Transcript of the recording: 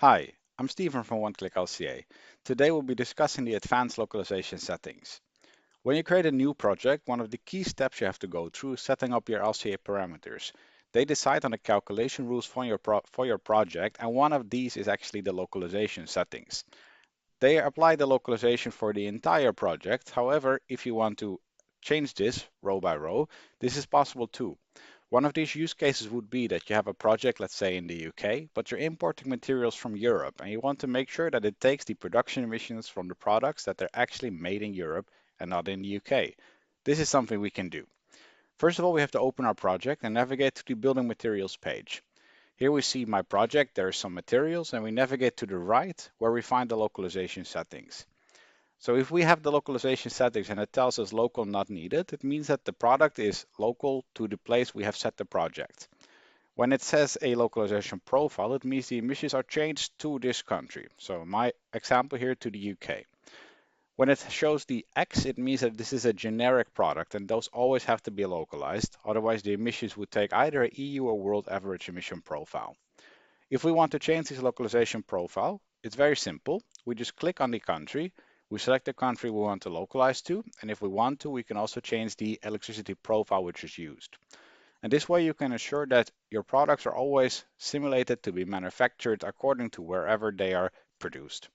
Hi, I'm Stephen from OneClick LCA. Today we'll be discussing the advanced localization settings. When you create a new project, one of the key steps you have to go through is setting up your LCA parameters. They decide on the calculation rules for your project, and one of these is actually the localization settings. They apply the localization for the entire project. However, if you want to change this row by row, this is possible too. One of these use cases would be that you have a project, let's say in the UK, but you're importing materials from Europe and you want to make sure that it takes the production emissions from the products that they're actually made in Europe and not in the UK. This is something we can do. First of all, we have to open our project and navigate to the building materials page. Here we see my project, there are some materials, and we navigate to the right where we find the localization settings. So if we have the localization settings and it tells us local not needed, it means that the product is local to the place we have set the project. When it says a localization profile, it means the emissions are changed to this country. So my example here to the UK. When it shows the X, it means that this is a generic product and those always have to be localized. Otherwise, the emissions would take either a EU or world average emission profile. If we want to change this localization profile, it's very simple. We just click on the country, we select the country we want to localize to, and if we want to, we can also change the electricity profile which is used. And this way you can ensure that your products are always simulated to be manufactured according to wherever they are produced.